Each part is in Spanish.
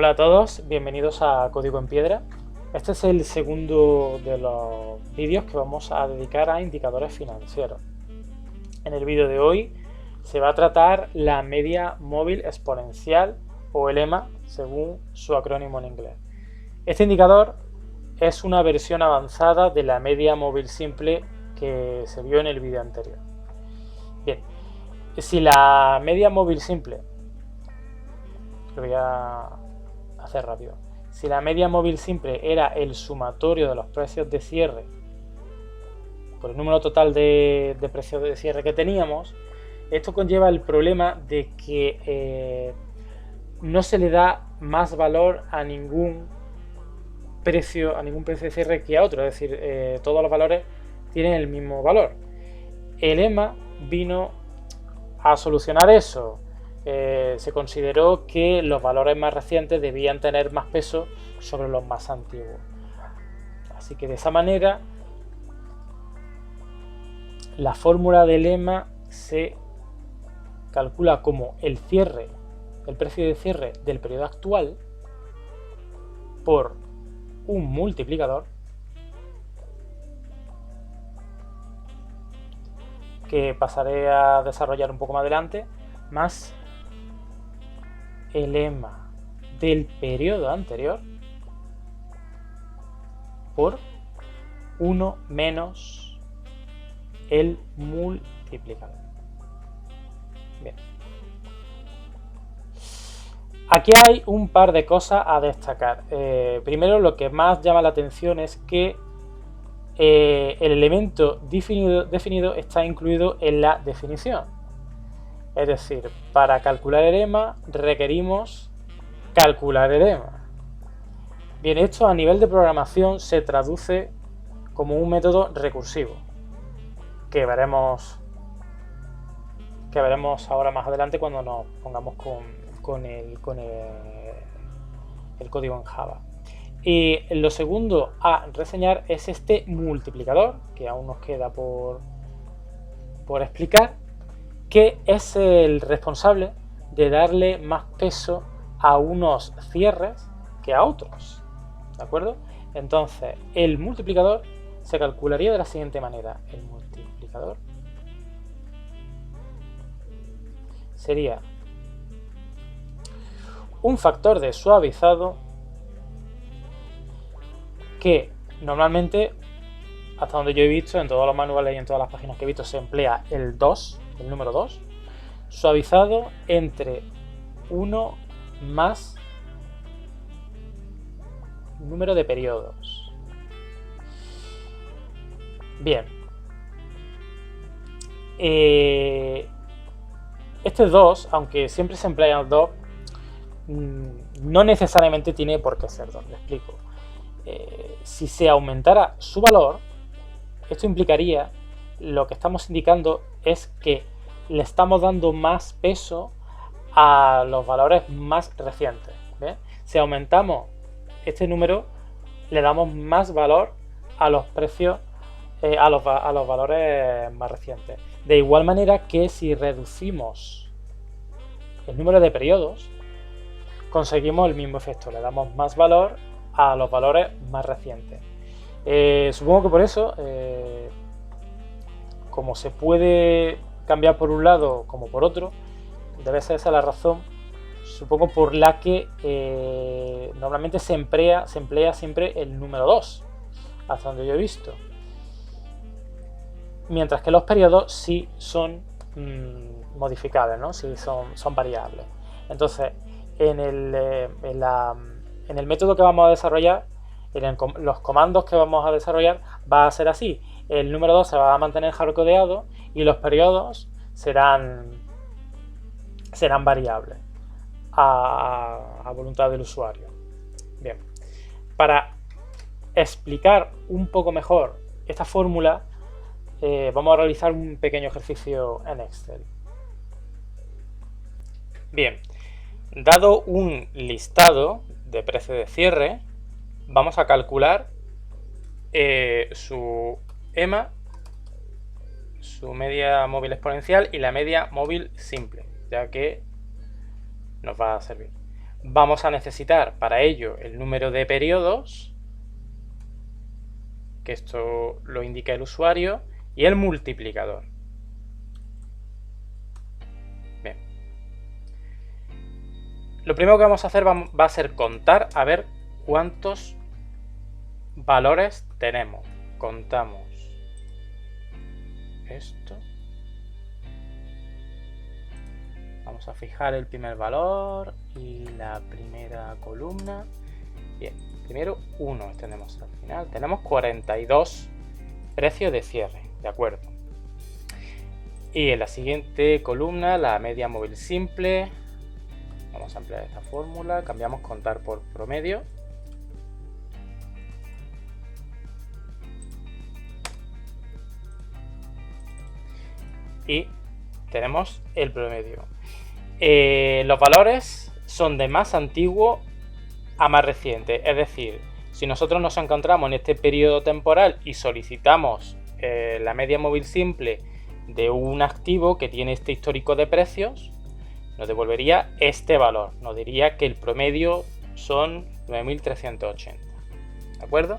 Hola a todos, bienvenidos a Código en Piedra. Este es el segundo de los vídeos que vamos a dedicar a indicadores financieros. En el vídeo de hoy se va a tratar la media móvil exponencial o el EMA, según su acrónimo en inglés. Este indicador es una versión avanzada de la media móvil simple que se vio en el vídeo anterior. Bien, si la media móvil simple, lo voy a hacer rápido, si la media móvil simple era el sumatorio de los precios de cierre por el número total de precios de cierre que teníamos, esto conlleva el problema de que no se le da más valor a ningún precio de cierre que a otro, es decir, todos los valores tienen el mismo valor. El EMA vino a solucionar eso. Se consideró que los valores más recientes debían tener más peso sobre los más antiguos. Así que de esa manera la fórmula del EMA se calcula como el precio de cierre del periodo actual por un multiplicador que pasaré a desarrollar un poco más adelante, más el EMA del periodo anterior por 1 menos el multiplicador. Bien. Aquí hay un par de cosas a destacar. Primero, lo que más llama la atención es que el elemento definido está incluido en la definición. Es decir, para calcular el EMA requerimos calcular el EMA. Bien, esto a nivel de programación se traduce como un método recursivo, que veremos ahora más adelante cuando nos pongamos con el código en Java. Y lo segundo a reseñar es este multiplicador, que aún nos queda por explicar, que es el responsable de darle más peso a unos cierres que a otros, ¿de acuerdo? Entonces, el multiplicador se calcularía de la siguiente manera. El multiplicador sería un factor de suavizado que normalmente, hasta donde yo he visto, en todos los manuales y en todas las páginas que he visto, se emplea el 2, el número 2, suavizado entre 1 más número de periodos. Bien. Este 2, aunque siempre se emplea el 2, no necesariamente tiene por qué ser 2, le explico. Si se aumentara su valor, esto implicaría, lo que estamos indicando es que le estamos dando más peso a los valores más recientes. ¿Ves? Si aumentamos este número, le damos más valor a los precios, a los valores más recientes. De igual manera que si reducimos el número de periodos, conseguimos el mismo efecto, le damos más valor a los valores más recientes. Supongo que por eso, como se puede cambiar por un lado como por otro, debe ser esa la razón, supongo, por la que normalmente se emplea siempre el número 2, hasta donde yo he visto. Mientras que los periodos sí son modificables, ¿no? Sí son variables. Entonces, en el método que vamos a desarrollar, los comandos que vamos a desarrollar, va a ser así. El número 2 se va a mantener hardcodeado y los periodos serán variables a voluntad del usuario. Bien, para explicar un poco mejor esta fórmula, vamos a realizar un pequeño ejercicio en Excel. Bien, dado un listado de precio de cierre, vamos a calcular su EMA, su media móvil exponencial y la media móvil simple, ya que nos va a servir. Vamos a necesitar para ello el número de periodos, que esto lo indica el usuario, y el multiplicador. Bien. Lo primero que vamos a hacer va a ser contar a ver cuántos valores tenemos. Contamos esto. Vamos a fijar el primer valor y la primera columna. Bien, primero 1 tenemos al final. Tenemos 42 precios de cierre, ¿de acuerdo? Y en la siguiente columna, la media móvil simple. Vamos a ampliar esta fórmula. Cambiamos contar por promedio. Y tenemos el promedio. Los valores son de más antiguo a más reciente. Es decir, si nosotros nos encontramos en este periodo temporal y solicitamos la media móvil simple de un activo que tiene este histórico de precios, nos devolvería este valor. Nos diría que el promedio son 9.380. ¿De acuerdo?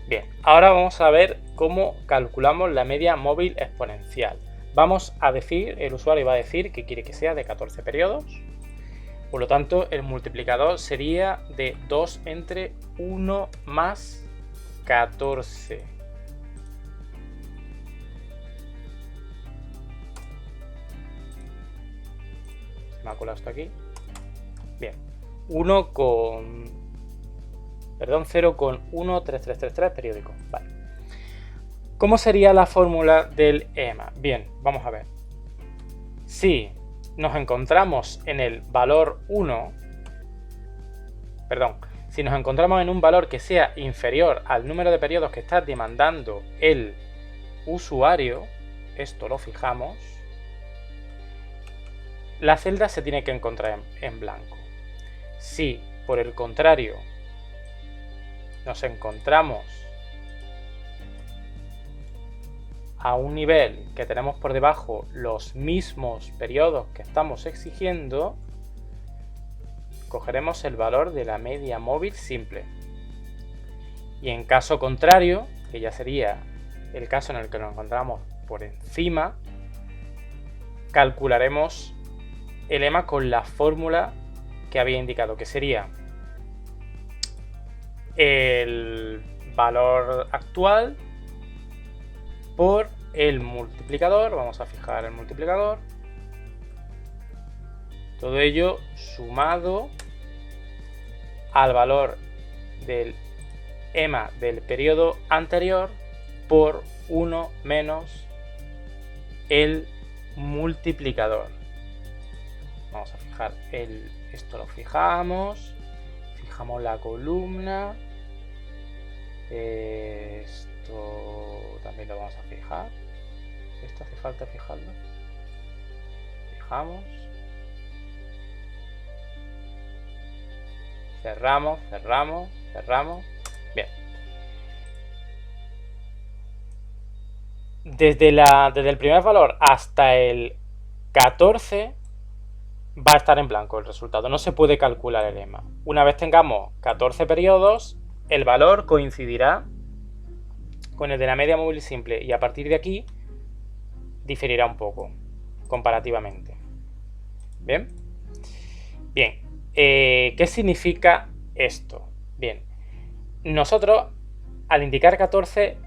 Bien, ahora vamos a ver cómo calculamos la media móvil exponencial. Vamos a decir, el usuario va a decir que quiere que sea de 14 periodos. Por lo tanto, el multiplicador sería de 2 entre 1 más 14. Se me ha colado esto aquí. Bien. 0 con 1,3333 periódico. Vale. ¿Cómo sería la fórmula del EMA? Bien, vamos a ver. Si nos encontramos en el valor 1, si nos encontramos en un valor que sea inferior al número de periodos que está demandando el usuario, esto lo fijamos, la celda se tiene que encontrar en blanco. Si, por el contrario, nos encontramos a un nivel que tenemos por debajo los mismos periodos que estamos exigiendo, cogeremos el valor de la media móvil simple. Y en caso contrario, que ya sería el caso en el que nos encontramos por encima, calcularemos el EMA con la fórmula que había indicado, que sería el valor actual por el multiplicador. Vamos a fijar el multiplicador. Todo ello sumado al valor del EMA del periodo anterior por 1 menos el multiplicador. Vamos a fijar esto, lo fijamos la columna, esto también lo vamos a fijar, esto hace falta fijarlo, fijamos, cerramos, bien. Desde el primer valor hasta el 14 va a estar en blanco el resultado, no se puede calcular el EMA. Una vez tengamos 14 periodos, el valor coincidirá con el de la media móvil simple y a partir de aquí diferirá un poco comparativamente. Bien, ¿qué significa esto? Bien, nosotros al indicar 14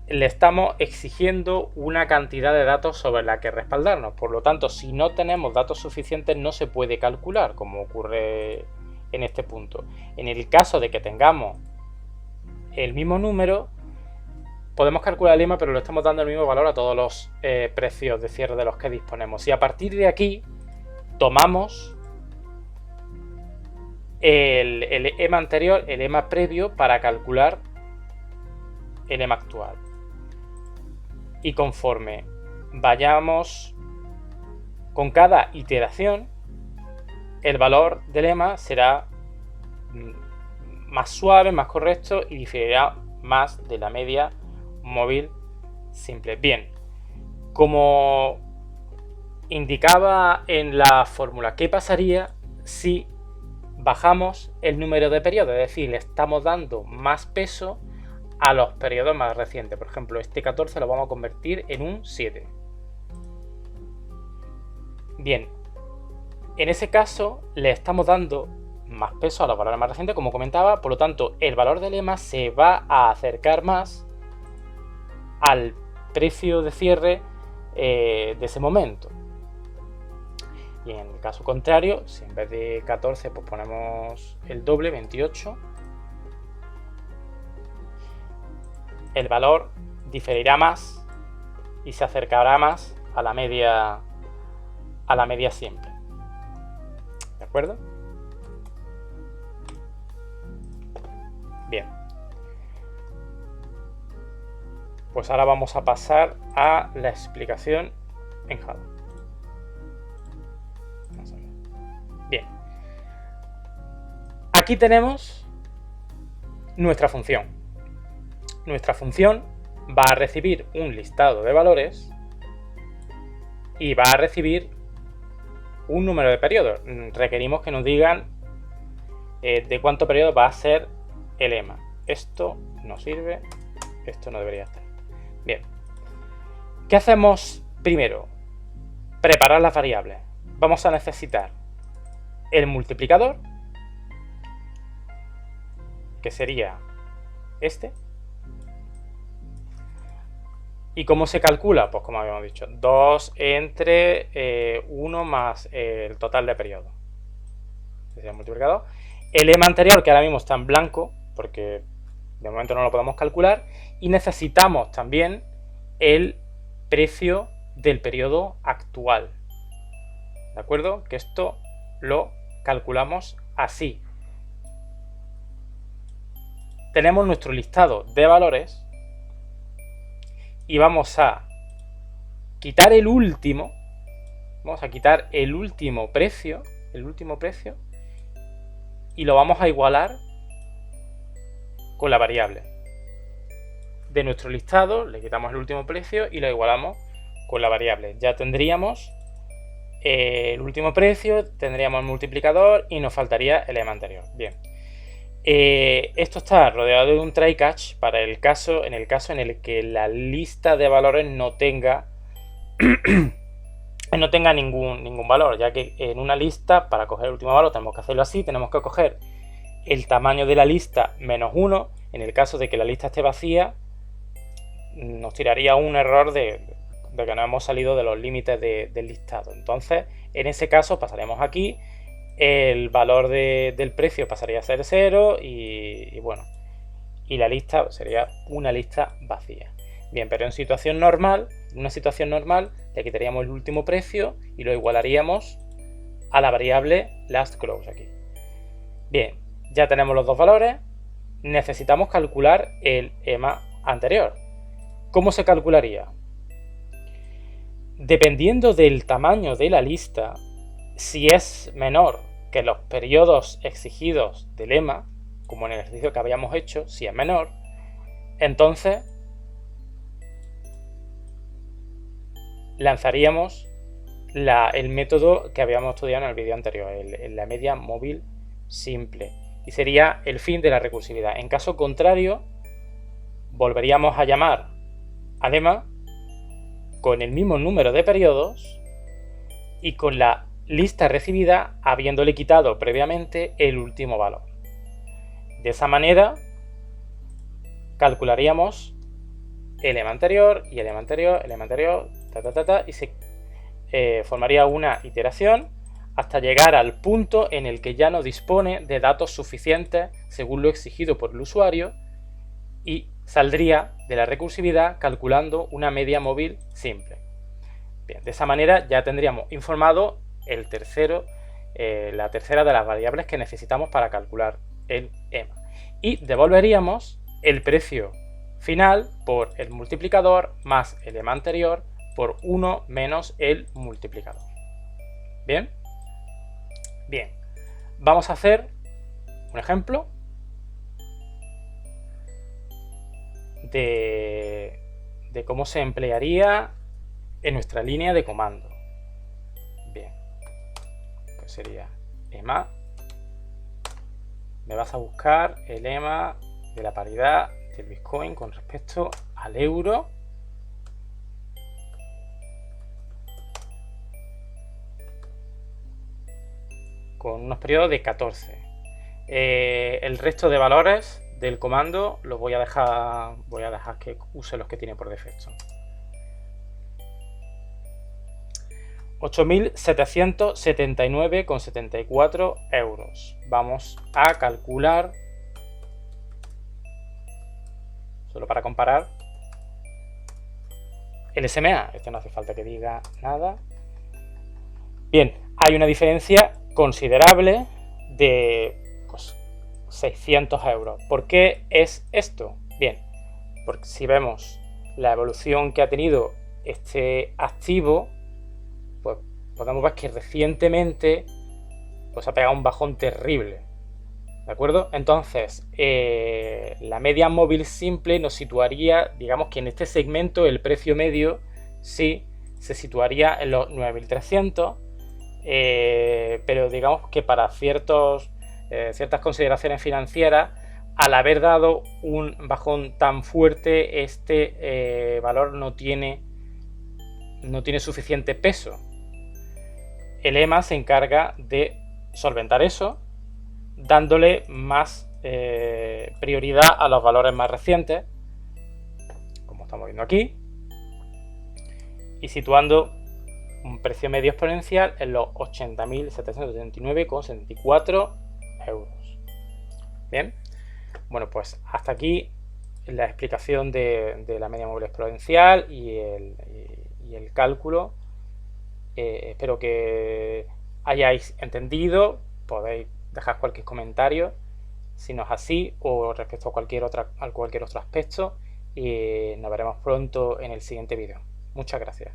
le estamos exigiendo una cantidad de datos sobre la que respaldarnos. Por lo tanto, si no tenemos datos suficientes, no se puede calcular, como ocurre en este punto. En el caso de que tengamos el mismo número, podemos calcular el EMA, pero le estamos dando el mismo valor a todos los precios de cierre de los que disponemos. Y a partir de aquí, tomamos el EMA anterior, el EMA previo, para calcular el EMA actual. Y conforme vayamos con cada iteración, el valor del EMA será más suave, más correcto y diferirá más de la media móvil simple. Bien, como indicaba en la fórmula, ¿qué pasaría si bajamos el número de periodos, es decir, le estamos dando más peso a los periodos más recientes. Por ejemplo, este 14 lo vamos a convertir en un 7. Bien, en ese caso le estamos dando más peso a los valores más recientes, como comentaba, por lo tanto el valor del EMA se va a acercar más al precio de cierre de ese momento. Y en el caso contrario, si en vez de 14 pues ponemos el doble, 28, el valor diferirá más y se acercará más a la media simple. ¿De acuerdo? Bien. Pues ahora vamos a pasar a la explicación en Java. Bien. Aquí tenemos nuestra función. Nuestra función va a recibir un listado de valores y va a recibir un número de periodos. Requerimos que nos digan de cuánto periodo va a ser el EMA. Esto no sirve, esto no debería estar. Bien. ¿Qué hacemos primero? Preparar las variables. Vamos a necesitar el multiplicador, que sería este. ¿Y cómo se calcula? Pues como habíamos dicho, 2 entre 1 más el total de periodo. Ese sería el multiplicador. El EMA anterior, que ahora mismo está en blanco, porque de momento no lo podemos calcular. Y necesitamos también el precio del periodo actual. ¿De acuerdo? Que esto lo calculamos así. Tenemos nuestro listado de valores y vamos a quitar el último. Vamos a quitar el último precio. Y lo vamos a igualar con la variable. De nuestro listado le quitamos el último precio y lo igualamos con la variable. Ya tendríamos el último precio, tendríamos el multiplicador y nos faltaría el EMA anterior. Bien. Esto está rodeado de un try catch para en el caso en el que la lista de valores no tenga ningún valor, ya que en una lista, para coger el último valor tenemos que hacerlo así, tenemos que coger el tamaño de la lista menos 1. En el caso de que la lista esté vacía, nos tiraría un error de que no hemos salido de los límites del listado. Entonces, en ese caso pasaremos aquí, el valor del precio pasaría a ser 0 y bueno, y la lista sería una lista vacía. Bien, pero en una situación normal le quitaríamos el último precio y lo igualaríamos a la variable lastClose aquí. Bien, ya tenemos los dos valores. Necesitamos calcular el EMA anterior. ¿Cómo se calcularía? Dependiendo del tamaño de la lista, si es menor que los periodos exigidos del EMA, como en el ejercicio que habíamos hecho, si es menor, entonces lanzaríamos el método que habíamos estudiado en el vídeo anterior, la media móvil simple, y sería el fin de la recursividad. En caso contrario, volveríamos a llamar al EMA con el mismo número de periodos y con la lista recibida habiéndole quitado previamente el último valor. De esa manera calcularíamos el EMA anterior y el EMA anterior, el EMA anterior, y se formaría una iteración hasta llegar al punto en el que ya no dispone de datos suficientes según lo exigido por el usuario y saldría de la recursividad calculando una media móvil simple. Bien, de esa manera ya tendríamos informado la tercera de las variables que necesitamos para calcular el EMA. Y devolveríamos el precio final por el multiplicador más el EMA anterior por 1 menos el multiplicador. ¿Bien? Bien. Vamos a hacer un ejemplo de cómo se emplearía en nuestra línea de comando. Bien. Pues sería EMA me vas a buscar el EMA de la paridad del Bitcoin con respecto al euro. Con unos periodos de 14. El resto de valores del comando los voy a dejar que use los que tiene por defecto. 8.779,74 euros. Vamos a calcular, solo para comparar, el SMA. Este no hace falta que diga nada. Bien, hay una diferencia considerable de 600 euros. ¿Por qué es esto? Bien, porque si vemos la evolución que ha tenido este activo, pues podemos ver que recientemente pues ha pegado un bajón terrible, ¿de acuerdo? Entonces, la media móvil simple nos situaría, digamos que en este segmento el precio medio sí se situaría en los 9.300, pero digamos que para ciertas consideraciones financieras, al haber dado un bajón tan fuerte, este valor no tiene suficiente peso. El EMA se encarga de solventar eso, dándole más prioridad a los valores más recientes, como estamos viendo aquí, y situando un precio medio exponencial en los 80.779,74 euros. Bien, bueno, pues hasta aquí la explicación de la media móvil exponencial y el cálculo. Espero que hayáis entendido. Podéis dejar cualquier comentario si no es así, o respecto a cualquier otro aspecto, y nos veremos pronto en el siguiente vídeo. Muchas gracias.